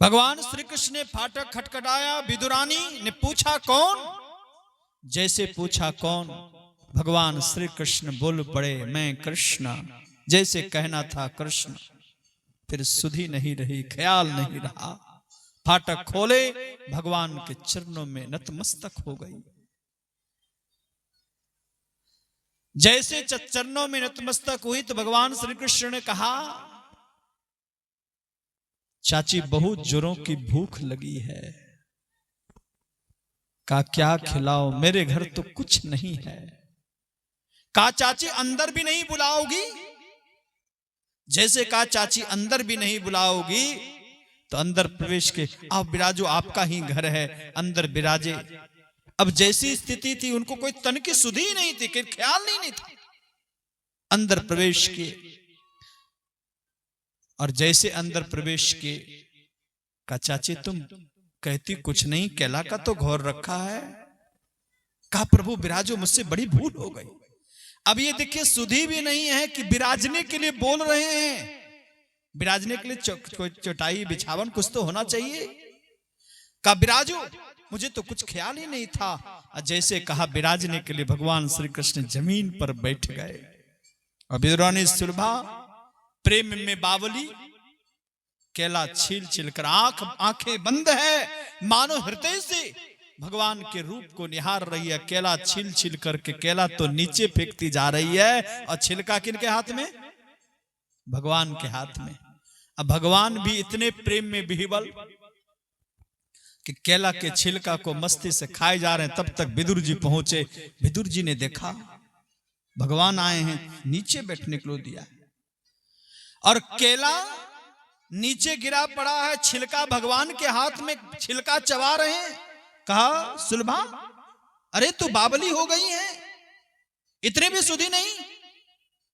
भगवान श्री कृष्ण ने फाटक खटखटाया, विदुरानी ने पूछा कौन? जैसे पूछा कौन, भगवान श्री कृष्ण बोल पड़े, मैं कृष्ण। जैसे कहना था कृष्ण, फिर सुधि नहीं रही, ख्याल नहीं रहा। फाटक खोले, भगवान के चरणों में नतमस्तक हो गई। जैसे चरणों में नतमस्तक हुई तो भगवान श्री कृष्ण ने कहा, चाची बहुत जोरों की भूख लगी है, का क्या खिलाओ, मेरे घर तो कुछ नहीं है। का चाची अंदर भी नहीं बुलाओगी? जैसे कहा चाची अंदर भी नहीं बुलाओगी तो अंदर प्रवेश के, आप विराजो, आपका ही घर है, अंदर विराजे। अब जैसी स्थिति थी उनको कोई तन की सुधि नहीं थी, कि ख्याल नहीं था। अंदर प्रवेश किए और जैसे अंदर प्रवेश किए, का चाची तुम कहती कुछ नहीं, केला का तो घोर रखा है। कहा प्रभु विराजो, मुझसे बड़ी भूल हो गई। अब ये देखिए सुधि भी नहीं है कि विराजने के लिए बोल रहे हैं। विराजने के लिए चटाई बिछावन कुछ तो होना चाहिए। कहा विराजो, मुझे तो कुछ ख्याल ही नहीं था। जैसे कहा विराजने के लिए, भगवान श्री कृष्ण जमीन पर बैठ गए। और विदुरानी सुलभा प्रेम में बावली, केला छील छील कर आंखें बंद है, मानो हृदय से भगवान के रूप को निहार रही है। केला छील छील करके केला तो नीचे फेंकती जा रही है, और छिलका किनके हाथ में? भगवान के हाथ में। अब भगवान भी इतने प्रेम में विह्वल कि केला के छिलका को मस्ती से खाए जा रहे हैं। तब तक विदुर जी पहुंचे। विदुर जी ने देखा भगवान आए हैं, नीचे बैठने को दिया और केला नीचे गिरा पड़ा है, छिलका भगवान के हाथ में, छिलका चबा रहे हैं। कहा सुलभा, अरे तू बावली हो गई है, इतने भी सुधि नहीं।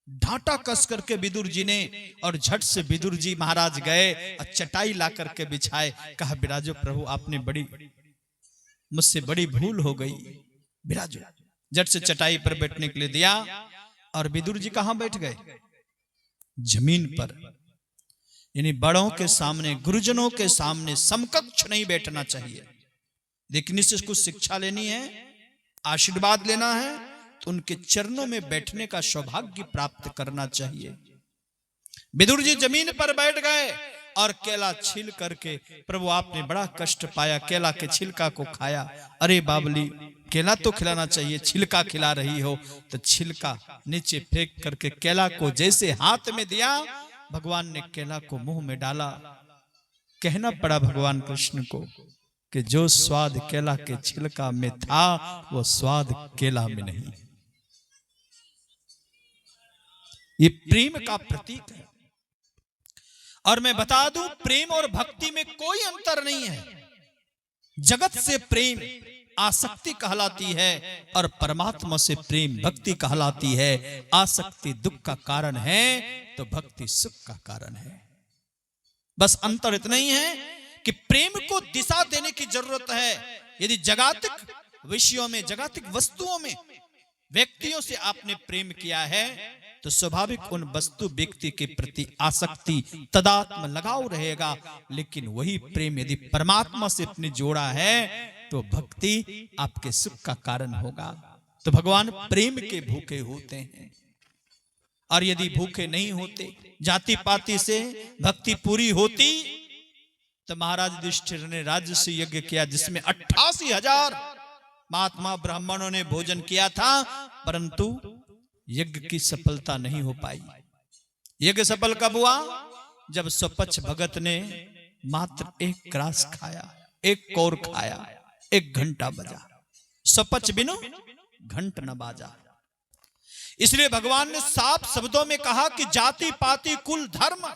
ढांटा कस करके विदुर जी ने, और झट से विदुर जी महाराज गए और चटाई ला करके बिछाए। कहा विराजो प्रभु, आपने मुझसे बड़ी भूल हो गई, विराजो। झट से चटाई पर बैठने के लिए दिया। और विदुर जी कहां बैठ गए? जमीन पर। यानी बड़ों के सामने, गुरुजनों के सामने समकक्ष नहीं बैठना चाहिए। देखने से कुछ शिक्षा लेनी है, आशीर्वाद लेना है, तो उनके चरणों में बैठने का सौभाग्य प्राप्त करना चाहिए। विदुर जी जमीन पर बैठ गए और केला छील करके, प्रभु आपने बड़ा कष्ट पाया, केला के छिलका को खाया। अरे बावली, केला तो खिलाना चाहिए, छिलका खिला रही हो। तो छिलका नीचे फेंक करके केला को जैसे हाथ में दिया, भगवान ने केला को मुंह में डाला। कहना पड़ा भगवान कृष्ण को कि जो स्वाद केला के छिलका में था, वो स्वाद केला में नहीं। ये प्रेम का प्रतीक है। और मैं बता दूं, प्रेम और भक्ति में कोई अंतर नहीं है। जगत से प्रेम आसक्ति कहलाती है और परमात्मा से प्रेम भक्ति कहलाती है। आसक्ति दुख का कारण है तो भक्ति सुख का कारण है। बस अंतर इतना ही है कि प्रेम को दिशा देने की जरूरत है। यदि जागतिक विषयों में, जागतिक वस्तुओं में, व्यक्तियों से आपने प्रेम किया है तो स्वाभाविक उन वस्तु व्यक्ति के प्रति आसक्ति, तदात्म लगाव रहेगा। लेकिन वही प्रेम यदि परमात्मा से अपने जोड़ा है तो भक्ति आपके सुख का कारण होगा। तो भगवान प्रेम के भूखे होते हैं। और यदि भूखे नहीं होते, जाति पाति से भक्ति पूरी होती, तो महाराज युधिष्ठिर ने राज्य से यज्ञ किया जिसमें 88,000 महात्मा ब्राह्मणों ने भोजन किया था, परंतु यज्ञ की सफलता नहीं हो पाई। यज्ञ सफल कब हुआ? जब स्वपक्ष भगत ने मात्र एक ग्रास खाया, एक कौर खाया, 1 घंटा बजा। स्वपक्ष बिनु घंट न बाजा। इसलिए भगवान ने साफ शब्दों में कहा कि जाति पाति कुल धर्म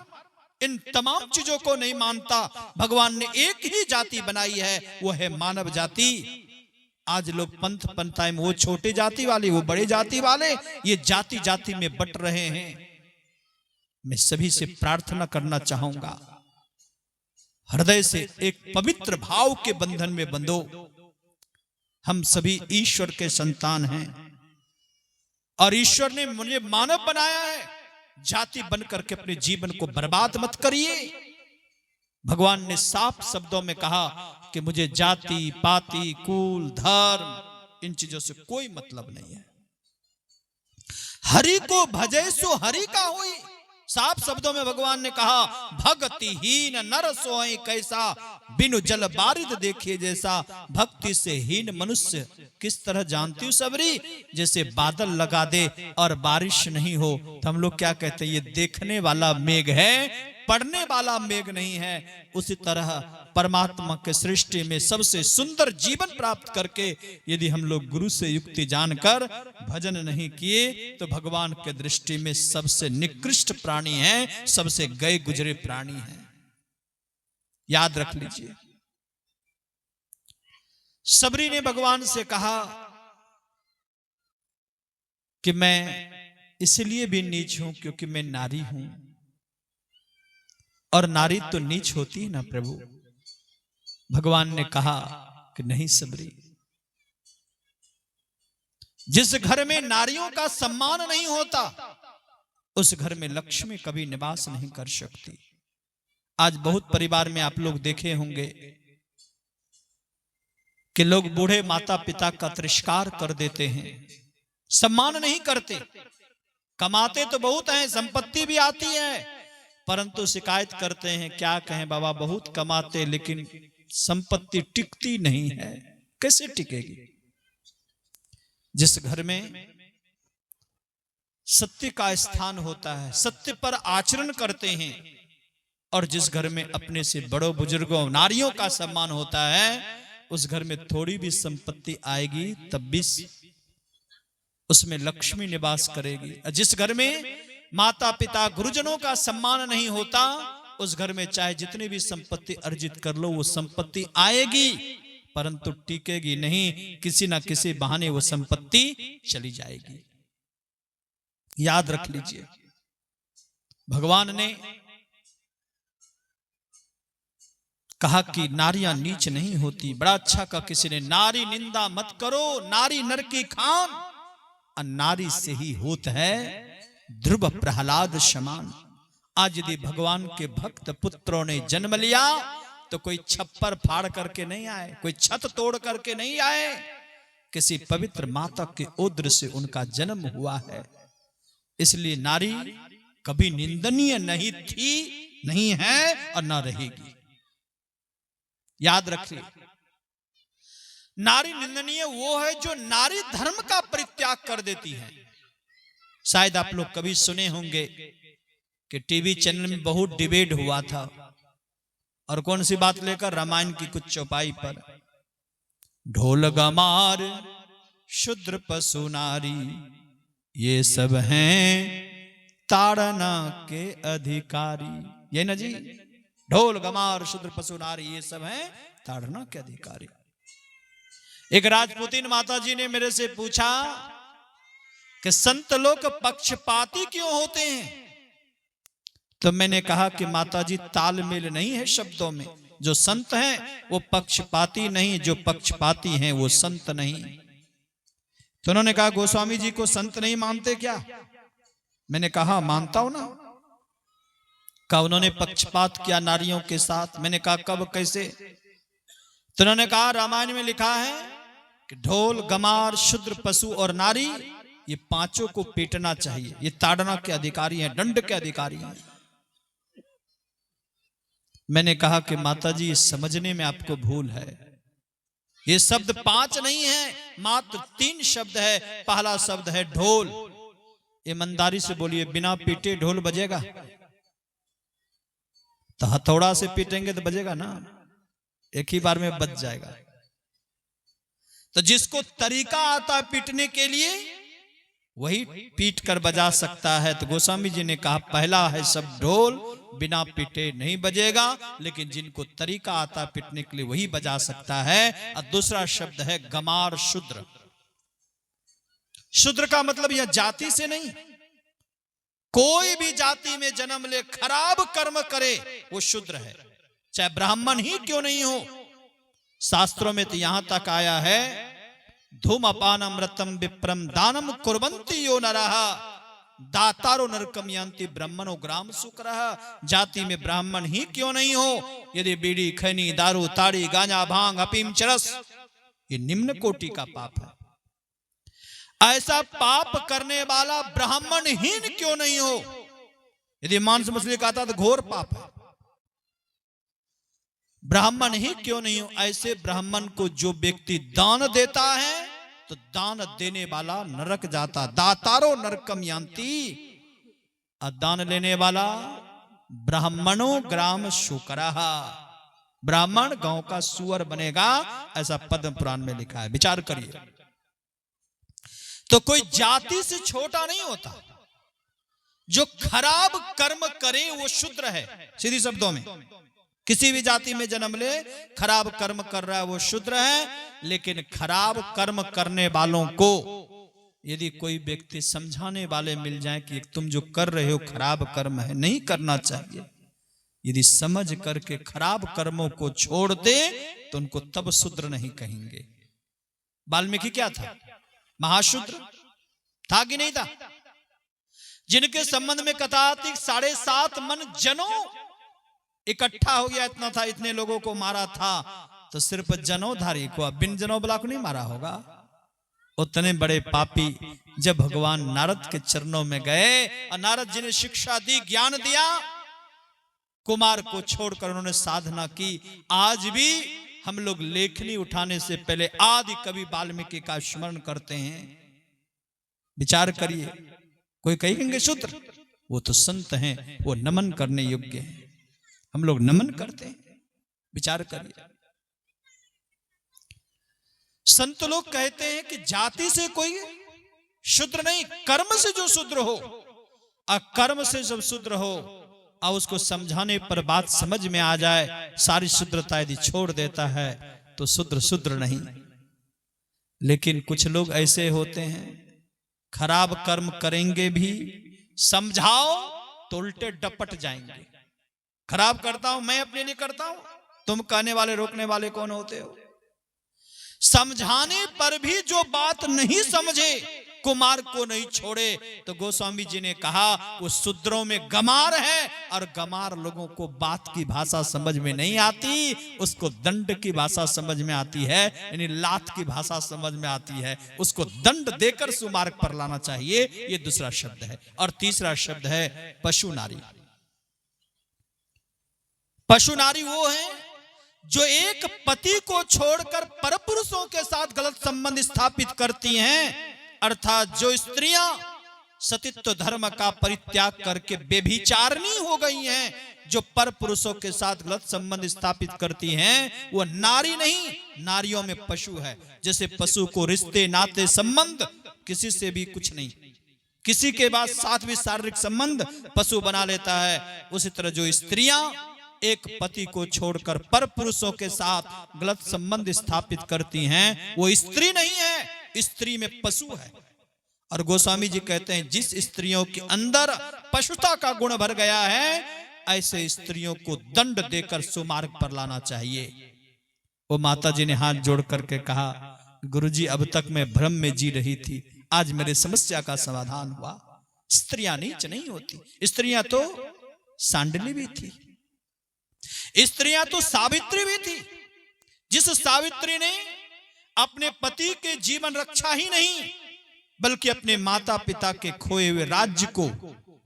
इन तमाम चीजों को नहीं मानता। भगवान ने एक ही जाति बनाई है, वो है मानव जाति। आज लोग पंथ पंथाएं, वो छोटे जाति वाले, वो बड़े जाति वाले, ये जाति जाति में बट रहे हैं। मैं सभी से प्रार्थना करना चाहूंगा, हृदय से एक पवित्र भाव के बंधन में बंधो। हम सभी ईश्वर के संतान हैं और ईश्वर ने मुझे मानव बनाया है। जाति बनकर के अपने जीवन को बर्बाद मत करिए। भगवान ने साफ शब्दों में कहा कि मुझे जाति पाति कुल धर्म इन चीजों से कोई मतलब नहीं है। हरि को भजे सो हरि का हुई। साफ शब्दों में भगवान ने कहा भक्तिहीन नर सोई कैसा, बिनु जल बारिद देखे जैसा। भक्ति से हीन मनुष्य किस तरह जानती हूँ सबरी, जैसे बादल लगा दे और बारिश नहीं हो तो हम लोग क्या कहते हैं, ये देखने वाला मेघ है, पढ़ने वाला मेघ नहीं है। उसी तरह परमात्मा के सृष्टि में सबसे सुंदर जीवन प्राप्त करके यदि हम लोग गुरु से युक्ति जानकर भजन नहीं किए तो भगवान के दृष्टि में सबसे निकृष्ट प्राणी है, सबसे गए गुजरे प्राणी है। याद रख लीजिए। सबरी ने भगवान से कहा कि मैं इसलिए भी नीच हूं क्योंकि मैं नारी हूं, और नारी तो नीच होती है ना प्रभु। भगवान ने कहा कि नहीं सबरी, जिस घर में नारियों का सम्मान नहीं होता उस घर में लक्ष्मी कभी निवास नहीं कर सकती। आज बहुत परिवार में आप लोग देखे होंगे कि लोग बूढ़े माता पिता का तिरस्कार कर देते हैं, सम्मान नहीं करते। कमाते तो बहुत हैं, संपत्ति भी आती है, परंतु शिकायत करते हैं, क्या कहें बाबा बहुत कमाते लेकिन संपत्ति टिकती नहीं है। कैसे टिकेगी? जिस घर में सत्य का स्थान होता है, सत्य पर आचरण करते हैं, और जिस घर में अपने से बड़ों बुजुर्गों नारियों का सम्मान होता है, उस घर में थोड़ी भी संपत्ति आएगी तब भी उसमें लक्ष्मी निवास करेगी। जिस घर में माता पिता गुरुजनों का सम्मान नहीं होता उस घर में चाहे जितनी भी संपत्ति अर्जित कर लो वो संपत्ति आएगी परंतु टिकेगी नहीं, किसी ना किसी बहाने वो संपत्ति चली जाएगी। याद रख लीजिए। भगवान ने कहा कि नारियां नीच नहीं होती। बड़ा अच्छा कहा किसी ने, नारी निंदा मत करो, नारी नर की खान, और नारी से ही होत है ध्रुव प्रहलाद समान। आज यदि भगवान के भक्त पुत्रों ने जन्म लिया तो कोई छप्पर फाड़ करके नहीं आए, कोई छत तोड़ करके नहीं आए, किसी पवित्र माता के उदर से उनका जन्म हुआ है। इसलिए नारी कभी निंदनीय नहीं थी, नहीं है और ना रहेगी। याद रखिए, नारी निंदनीय वो है जो नारी धर्म का परित्याग कर देती है। शायद आप लोग कभी सुने होंगे कि टीवी चैनल में बहुत डिबेट हुआ था, और कौन सी बात लेकर, रामायण की कुछ चौपाई पर। ढोल गमार शूद्र पशु नारी ये सब हैं ताड़ना के अधिकारी। ये ना जी, ढोल गमार शूद्र पशु नारी ये सब हैं ताड़ना के अधिकारी। एक राजपूतिन माता जी ने मेरे से पूछा कि संत लोग पक्षपाती क्यों होते हैं? तो मैंने कहा कि माताजी तालमेल नहीं है शब्दों में। जो संत हैं वो पक्षपाती नहीं, जो पक्षपाती हैं वो संत नहीं। तो उन्होंने कहा गोस्वामी जी को संत नहीं मानते क्या? मैंने कहा मानता हूं ना। कहा उन्होंने पक्षपात किया नारियों के साथ। मैंने कहा कब कैसे? तो उन्होंने कहा रामायण में लिखा है कि ढोल गमार शूद्र पशु और नारी ये पांचों को पीटना चाहिए, ये ताड़ना के अधिकारी हैं, दंड के अधिकारी हैं। मैंने कहा कि माताजी ये समझने में आपको भूल है। ये शब्द 5 नहीं है, मात्र 3 शब्द है। पहला शब्द है ढोल। ईमानदारी से बोलिए, बिना पीटे ढोल बजेगा? तो हथौड़ा से पीटेंगे तो बजेगा ना, एक ही बार में बज जाएगा। तो जिसको तरीका आता है पीटने के लिए वही पीट कर बजा सकता है। तो गोस्वामी जी ने कहा पहला है सब ढोल, बिना पीटे नहीं बजेगा, लेकिन जिनको तरीका आता पीटने के लिए वही बजा सकता है। और दूसरा शब्द है गमार शूद्र। शूद्र का मतलब यह जाति से नहीं, कोई भी जाति में जन्म ले खराब कर्म करे वो शूद्र है, चाहे ब्राह्मण ही क्यों नहीं हो। शास्त्रों में तो यहां तक आया है धूमपानम रतम विप्रम दानम कुर्वन्ति यो नरः दातारो नरकम यान्ति ब्राह्मणो ग्राम सुकरः। जाति में ब्राह्मण ही क्यों नहीं हो यदि बीड़ी खैनी दारू ताड़ी गांजा भांग अफीम चरस ये निम्न कोटि का पाप है। ऐसा पाप करने वाला ब्राह्मणहीन क्यों नहीं हो। यदि मांस मछली खाता तो घोर पाप है। ब्राह्मण ही क्यों नहीं हो। ऐसे ब्राह्मण को जो व्यक्ति दान देता है तो दान देने वाला नरक जाता। दातारो नरकम यान्ति। दान लेने वाला ब्राह्मणो ग्राम शुकरः। ब्राह्मण गांव का सुअर बनेगा, ऐसा पद्म पुराण में लिखा है। विचार करिए। तो कोई जाति से छोटा नहीं होता। जो खराब कर्म करे वो शूद्र है। सीधी शब्दों में किसी भी जाति में जन्म ले, खराब कर्म कर रहा है वो शूद्र है। लेकिन खराब कर्म करने वालों को यदि कोई व्यक्ति समझाने वाले मिल जाए कि तुम जो कर रहे हो खराब कर्म है, नहीं करना चाहिए, यदि समझ करके खराब कर्मों को छोड़ दे तो उनको तब शूद्र नहीं कहेंगे। वाल्मीकि क्या था? महाशूद्र था कि नहीं था? जिनके संबंध में कथा आती 7.5 मन जनों इकट्ठा हो गया, इतना था, इतने लोगों को मारा था। तो सिर्फ जनोधारी को, बिन जनोबला को नहीं मारा होगा। उतने बड़े पापी जब भगवान नारद के चरणों में गए और नारद जी ने शिक्षा दी, ज्ञान दिया, कुमार को छोड़कर उन्होंने साधना की। आज भी हम लोग लेखनी उठाने से पहले आदि कवि वाल्मीकि का स्मरण करते हैं। विचार करिए। कोई कहेंगे शूद्र, वो तो संत हैं, वो नमन करने योग्य हैं। हम लोग नमन करते हैं। विचार करिए। संत लोग कहते हैं कि जाति से कोई शूद्र नहीं, कर्म से जो शूद्र हो, अकर्म से जब शूद्र हो और उसको समझाने पर बात समझ में आ जाए, सारी शुद्रता यदि छोड़ देता है तो शूद्र नहीं। लेकिन कुछ लोग ऐसे होते हैं, खराब कर्म करेंगे भी, समझाओ तो उल्टे डपट जाएंगे। खराब करता हूं मैं अपने लिए करता हूं, तुम कहने वाले रोकने वाले कौन होते हो। समझाने पर भी जो बात नहीं समझे, कुमार को नहीं छोड़े, तो गोस्वामी जी ने कहा वो शूद्रों में गमार है। और गमार लोगों को बात की भाषा समझ में नहीं आती, उसको दंड की भाषा समझ में आती है, यानी लात की भाषा समझ में आती है। उसको दंड देकर सुमार्ग पर लाना चाहिए। ये दूसरा शब्द है। और तीसरा शब्द है पशु नारी। पशु नारी वो है जो एक पति को छोड़कर परपुरुषों के साथ गलत संबंध स्थापित करती हैं। अर्थात जो स्त्रियां सतीत्व धर्म का परित्याग करके व्यभिचारिणी हो गई हैं, जो परपुरुषों के साथ गलत संबंध स्थापित करती हैं, वो नारी नहीं, नारियों में पशु है। जैसे पशु को रिश्ते नाते संबंध किसी से भी कुछ नहीं, किसी के बाद साथ भी शारीरिक संबंध पशु बना लेता है। उसी तरह जो स्त्रियां एक पति को छोड़कर पर पुरुषों के साथ गलत संबंध स्थापित करती हैं, वो स्त्री नहीं है, स्त्री में पशु है। और गोस्वामी जी कहते हैं जिस स्त्रियों के अंदर पशुता का गुण भर गया है, ऐसे स्त्रियों को दंड देकर सुमार्ग पर लाना चाहिए। वो माता जी ने हाथ जोड़ करके कहा, गुरुजी अब तक मैं भ्रम में जी रही थी, आज मेरे समस्या का समाधान हुआ। स्त्रियां नीच नहीं होती, स्त्रियां तो सांडली भी थी, स्त्रियां तो सावित्री भी थी। जिस सावित्री ने अपने पति के जीवन रक्षा ही नहीं बल्कि अपने माता पिता के खोए हुए राज्य को,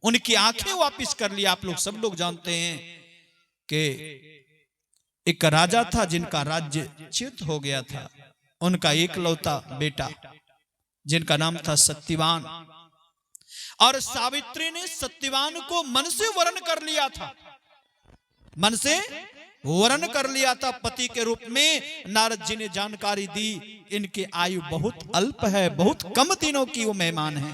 उनकी आंखें वापस कर लिया। आप लोग सब लोग जानते हैं कि एक राजा था जिनका राज्य च्युत हो गया था, उनका एकलौता बेटा जिनका नाम था सत्यवान, और सावित्री ने सत्यवान को मन से वरण कर लिया था, मन से वरण कर लिया था पति के रूप में। नारद जी ने जानकारी दी, इनकी आयु बहुत अल्प है, बहुत कम दिनों की वो मेहमान है।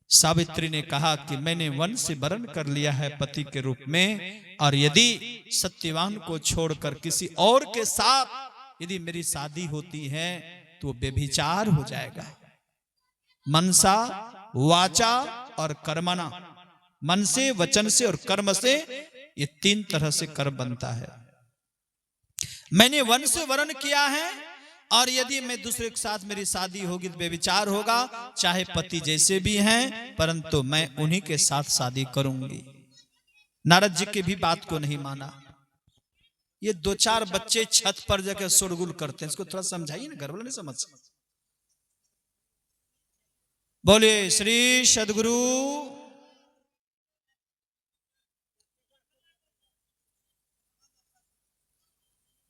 सावित्री ने कहा कि मैंने वन से वरण कर लिया है पति के रूप में, और यदि सत्यवान को छोड़कर किसी और के साथ यदि मेरी शादी होती है तो व्यभिचार हो जाएगा। मनसा वाचा और कर्मणा, मन से, वचन से और कर्म से, ये 3 तरह से कर्म बनता है। मैंने वन से वरण किया है, और यदि मैं दूसरे के साथ मेरी शादी होगी तो व्यभिचार होगा, चाहे पति जैसे भी हैं, परंतु मैं उन्हीं के साथ शादी करूंगी। नारद जी की भी बात को नहीं माना। ये 2-4 बच्चे छत पर जाकर शोरगुल करते हैं, इसको थोड़ा समझाइए ना, घर वाले नहीं समझ सकते। बोलिए श्री सद्गुरु।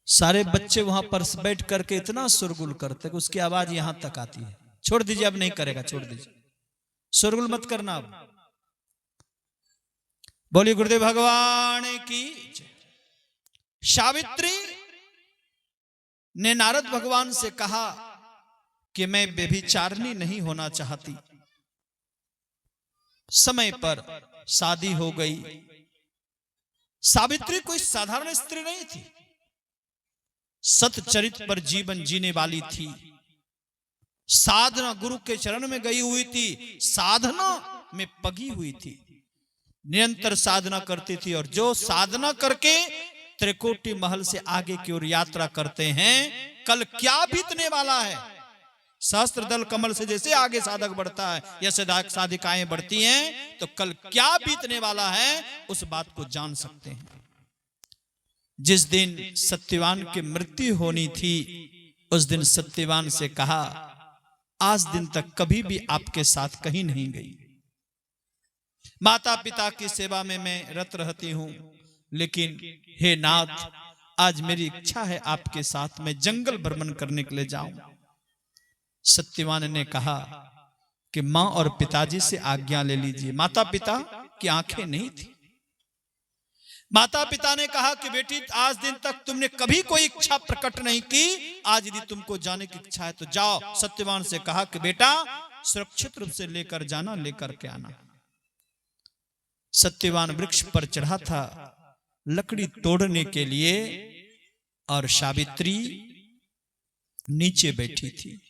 सारे बच्चे वहां पर बैठ करके इतना शोरगुल करते कि उसकी आवाज यहां तक आती है। छोड़ दीजिए, अब नहीं करेगा, छोड़ दीजिए, शोरगुल मत करना अब। बोलिए गुरुदेव भगवान की। सावित्री ने नारद भगवान से कहा कि मैं व्यभिचारिणी नहीं होना चाहती। समय पर शादी हो गई। सावित्री कोई साधारण स्त्री नहीं थी, सतचरित पर जीवन जीने वाली थी। साधना गुरु के चरण में गई हुई थी, साधना में पगी हुई थी, निरंतर साधना करती थी। और जो साधना करके त्रिकोटि महल से आगे की ओर यात्रा करते हैं, कल क्या बीतने वाला है, सहस्त्र दल कमल से जैसे आगे साधक बढ़ता है या साधिकाएं बढ़ती हैं, तो कल क्या बीतने वाला है उस बात को जान सकते हैं। जिस दिन सत्यवान की मृत्यु होनी थी, उस दिन सत्यवान से कहा, आज दिन तक कभी भी आपके साथ कहीं नहीं गई। माता पिता की सेवा में मैं रत रहती हूं, लेकिन हे नाथ, आज मेरी इच्छा है आपके साथ में जंगल भ्रमण करने के लिए जाऊं। सत्यवान ने कहा कि मां और पिताजी से आज्ञा ले लीजिए। माता पिता की आंखें नहीं थी। माता पिता ने कहा कि बेटी, आज दिन तक तुमने कभी कोई इच्छा प्रकट नहीं की, आज यदि तुमको जाने की इच्छा है तो जाओ। सत्यवान से कहा कि बेटा, सुरक्षित रूप से लेकर जाना, लेकर के आना। सत्यवान वृक्ष पर चढ़ा था लकड़ी तोड़ने के लिए, और सावित्री नीचे बैठी थी।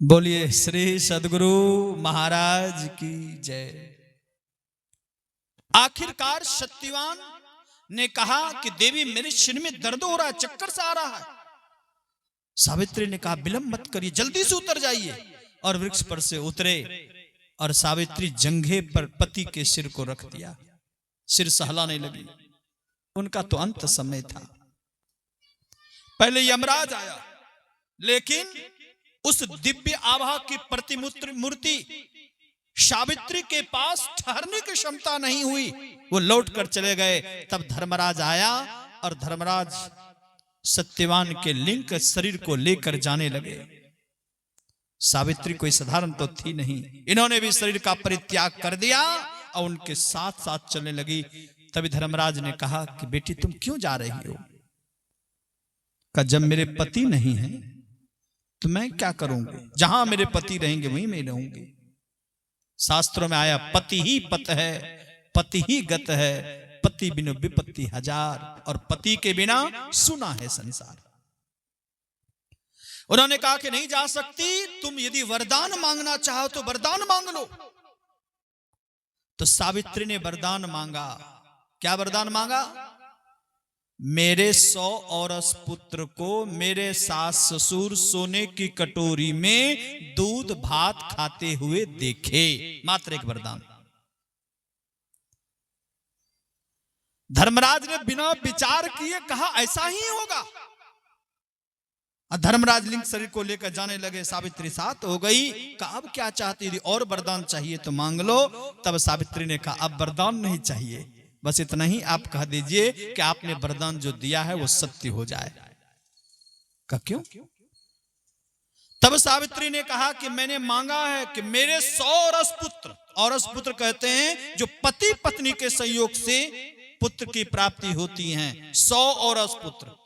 बोलिए श्री सद्गुरु महाराज की जय। आखिरकार सत्यवान ने कहा कि देवी, मेरे सिर में दर्द हो रहा है, चक्कर सा आ रहा है। सावित्री ने कहा, विलंब मत करिए, जल्दी से उतर जाइए। और वृक्ष पर से उतरे और सावित्री जंघे पर पति के सिर को रख दिया। सिर सहलाने लगी। उनका तो अंत समय था। पहले यमराज आया, लेकिन उस दिव्य आभा की प्रतिमूर्ति सावित्री के पास ठहरने की क्षमता नहीं हुई, वो लौट कर चले गए। तब धर्मराज आया और धर्मराज सत्यवान के लिंग शरीर को लेकर जाने लगे। सावित्री कोई साधारण तो थी नहीं, इन्होंने भी शरीर का परित्याग कर दिया और उनके साथ साथ चलने लगी। तभी धर्मराज ने कहा कि बेटी, तुम क्यों जा रही हो? कहा, जब मेरे पति नहीं है तो मैं क्या करूंगी? जहां मेरे पति रहेंगे वहीं मैं रहूंगी। शास्त्रों में आया, पति ही पत है, पति ही गत है, पति बिनु विपत्ति हजार, और पति के बिना सुना है संसार। उन्होंने कहा कि नहीं जा सकती, तुम यदि वरदान मांगना चाहो तो वरदान मांग लो। तो सावित्री ने वरदान मांगा। क्या वरदान मांगा? मेरे 100 औरस पुत्र को मेरे सास ससुर सोने की कटोरी में दूध भात खाते हुए देखे। मात्र एक वरदान। धर्मराज ने बिना विचार किए कहा, ऐसा ही होगा। धर्मराज लिंग शरीर को लेकर जाने लगे। सावित्री साथ हो गई। कहा, अब क्या चाहती थी? और वरदान चाहिए तो मांग लो। तब सावित्री ने कहा, अब वरदान नहीं चाहिए, बस इतना ही आप कह दीजिए कि आपने वरदान जो दिया है वो सत्य हो जाए। का क्यों? तब सावित्री ने कहा कि मैंने मांगा है कि मेरे 100 औरस पुत्र, औरस पुत्र कहते हैं जो पति पत्नी के संयोग से पुत्र की प्राप्ति होती है, 100 औरस पुत्र।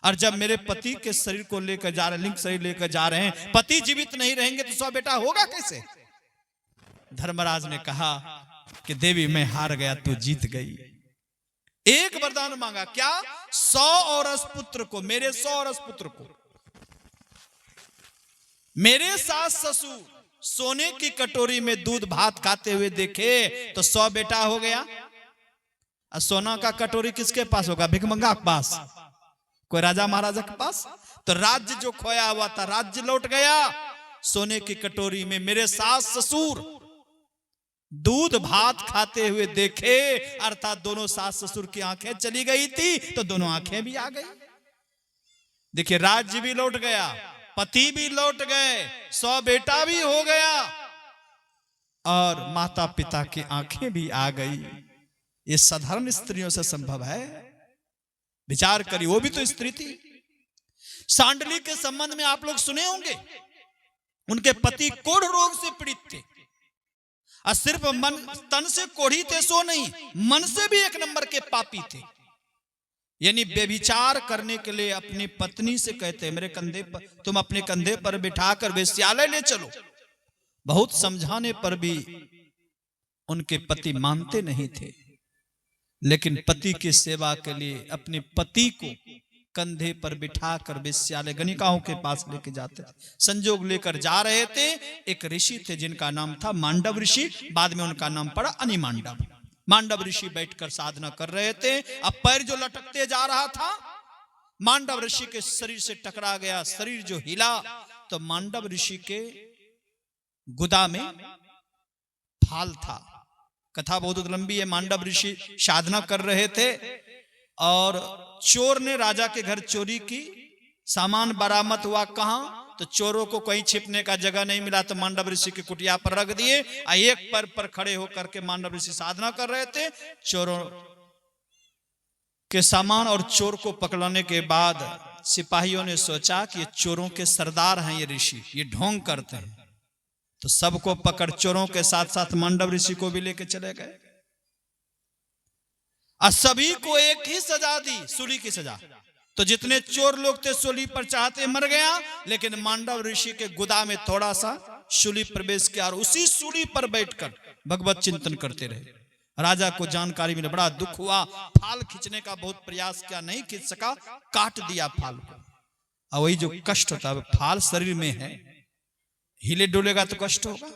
और जब मेरे पति के शरीर को लेकर जा रहे, लिंग शरीर लेकर जा रहे हैं, पति जीवित नहीं रहेंगे तो 100 बेटा होगा कैसे? धर्मराज ने कहा कि देवी, मैं हार गया, तू जीत गई। एक वरदान मांगा। क्या? 100 औरस पुत्र को, मेरे 100 औरस पुत्र को मेरे सास ससुर सोने की कटोरी में दूध भात खाते हुए देखे तो 100 बेटा हो गया। और सोना का कटोरी किसके पास होगा? भिखमंगा के पास, कोई राजा महाराजा के पास। तो राज्य जो खोया हुआ था, राज्य लौट गया। सोने की कटोरी में मेरे सास ससुर दूध भात खाते हुए देखे, अर्थात दोनों सास ससुर की आंखें चली गई थी तो दोनों आंखें भी आ गई। देखिए, राज्य भी लौट गया, पति भी लौट गए, 100 बेटा भी हो गया और माता पिता की आंखें भी आ गई। ये साधारण स्त्रियों से संभव है? विचार करिए, वो भी तो स्त्री थी। सांडली के संबंध में आप लोग सुने होंगे, उनके पति कोढ़ रोग से पीड़ित थे और सिर्फ मन तन से कोढ़ी थे सो नहीं, मन से भी एक नंबर के पापी थे। यानी व्यभिचार करने के लिए अपनी पत्नी से कहते, मेरे कंधे पर, तुम अपने कंधे पर बिठाकर वेश्यालय ले चलो। बहुत समझाने पर भी उनके पति मानते नहीं थे, लेकिन पति की सेवा के लिए अपने पति को कंधे पर बिठाकर वेश्यालय गणिकाओं के पास लेके जाते थे। संजोग लेकर जा रहे थे, एक ऋषि थे जिनका नाम था मांडव ऋषि, बाद में उनका नाम पड़ा अनिमांडव। मांडव ऋषि बैठकर साधना कर रहे थे। अब पैर जो लटकते जा रहा था, मांडव ऋषि के शरीर से टकरा गया। शरीर जो हिला तो मांडव ऋषि के गुदा में फाल था। कथा बहुत लंबी है। मांडव ऋषि साधना कर रहे थे और चोर ने राजा के घर चोरी की, सामान बरामद हुआ। कहां? तो चोरों को कहीं छिपने का जगह नहीं मिला तो मांडव ऋषि की कुटिया पर रख दिए। एक पैर पर खड़े होकर के मांडव ऋषि साधना कर रहे थे। चोरों के सामान और चोर को पकड़ने के बाद सिपाहियों ने सोचा कि ये चोरों के सरदार हैं, ये ऋषि, ये ढोंग करते हैं। तो सबको पकड़ चोरों के साथ साथ मांडव ऋषि को भी लेके चले गए और सभी को एक ही सजा दी, सूली की सजा। तो जितने चोर लोग थे सूली पर चाहते मर गया, लेकिन मांडव ऋषि के गुदा में थोड़ा सा सूली प्रवेश किया और उसी सूली पर बैठकर भगवत चिंतन करते रहे। राजा को जानकारी मिली, बड़ा दुख हुआ। फाल खींचने का बहुत प्रयास किया, नहीं खींच सका, काट दिया फाल को। और वही जो कष्ट होता है, फाल शरीर में है, हिले डोलेगा तो कष्ट होगा।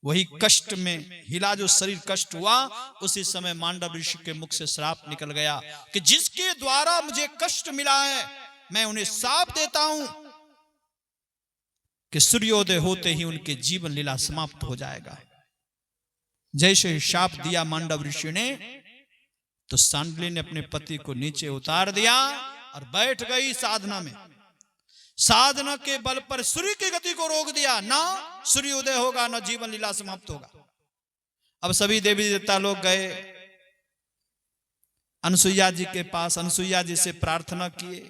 वही कष्ट में हिला जो शरीर कष्ट हुआ, उसी समय मांडव ऋषि के मुख से श्राप निकल गया कि जिसके द्वारा मुझे कष्ट मिला है, मैं उन्हें शाप देता हूं कि सूर्योदय होते ही उनके जीवन लीला समाप्त हो जाएगा। जैसे ही शाप दिया मांडव ऋषि ने, तो सांडली ने अपने पति को नीचे उतार दिया और बैठ गई साधना में। साधना के बल पर सूर्य की गति को रोक दिया, ना सूर्योदय होगा ना जीवन लीला समाप्त होगा। अब सभी देवी देवता लोग गए अनसुईया जी के पास, अनसुईया जी से प्रार्थना किए।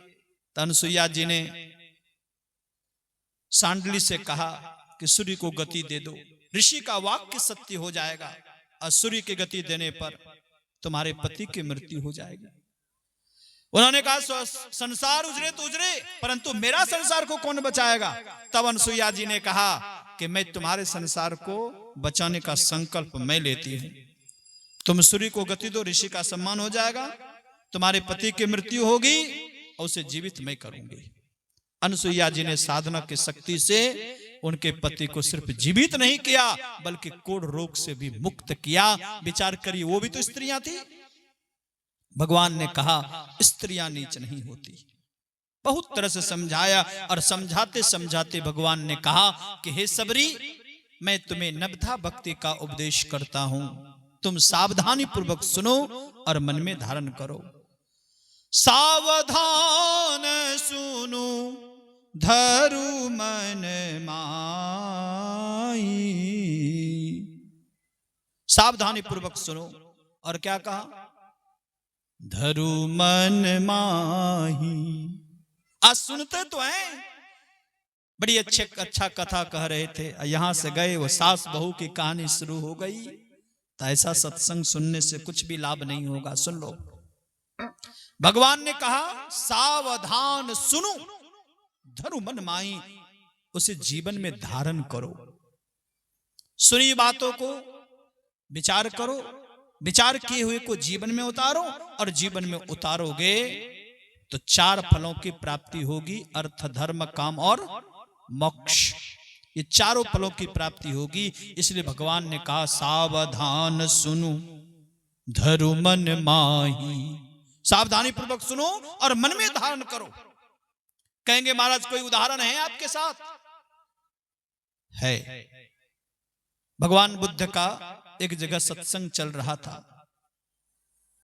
तो अनसुईया जी ने सांडली से कहा कि सूर्य को गति दे दो, ऋषि का वाक्य सत्य हो जाएगा और सूर्य की गति देने पर तुम्हारे पति की मृत्यु हो जाएगी। उन्होंने कहा संसार उजरे तो उजरे, परंतु मेरा संसार को कौन बचाएगा? तब अनसुईया जी ने कहा कि मैं तुम्हारे संसार को बचाने का संकल्प मैं लेती हूं। तुम सूर्य को गति दो, ऋषि का सम्मान हो जाएगा, तुम्हारे पति की मृत्यु होगी और उसे जीवित मैं करूंगी। अनसुईया जी ने साधना की शक्ति से उनके पति को सिर्फ जीवित नहीं किया, बल्कि कोढ़ रोग से भी मुक्त किया। विचार करिए, वो भी तो स्त्रियां थी। भगवान ने कहा स्त्रियां नीच नहीं होती। बहुत तरह से समझाया और समझाते समझाते भगवान ने कहा कि हे सबरी, मैं तुम्हें नवधा भक्ति का उपदेश करता हूं, तुम सावधानी पूर्वक सुनो और मन में धारण करो। सावधान सुनो धरु मन माई। सावधानी पूर्वक सुनो, और क्या कहा? धरु मन माही। आज सुनते तो हैं, बड़ी अच्छा कथा कह रहे थे, यहां से गए वो सास बहू की कहानी शुरू हो गई। तो ऐसा सत्संग सुनने से कुछ भी लाभ नहीं होगा। सुन लो, भगवान ने कहा सावधान सुनो धरु मन माही, उसे जीवन में धारण करो। सुनी बातों को विचार करो, विचार किए हुए को जीवन में उतारो, और जीवन में उतारोगे तो 4 फलों की प्राप्ति होगी, अर्थ धर्म काम और मोक्ष। ये चारों फलों की प्राप्ति होगी। इसलिए भगवान ने कहा सावधान सुनो धरु मन माही। सावधानी पूर्वक सुनो और मन में धारण करो। कहेंगे महाराज कोई उदाहरण है आपके साथ? है। भगवान बुद्ध का एक जगह सत्संग चल रहा था।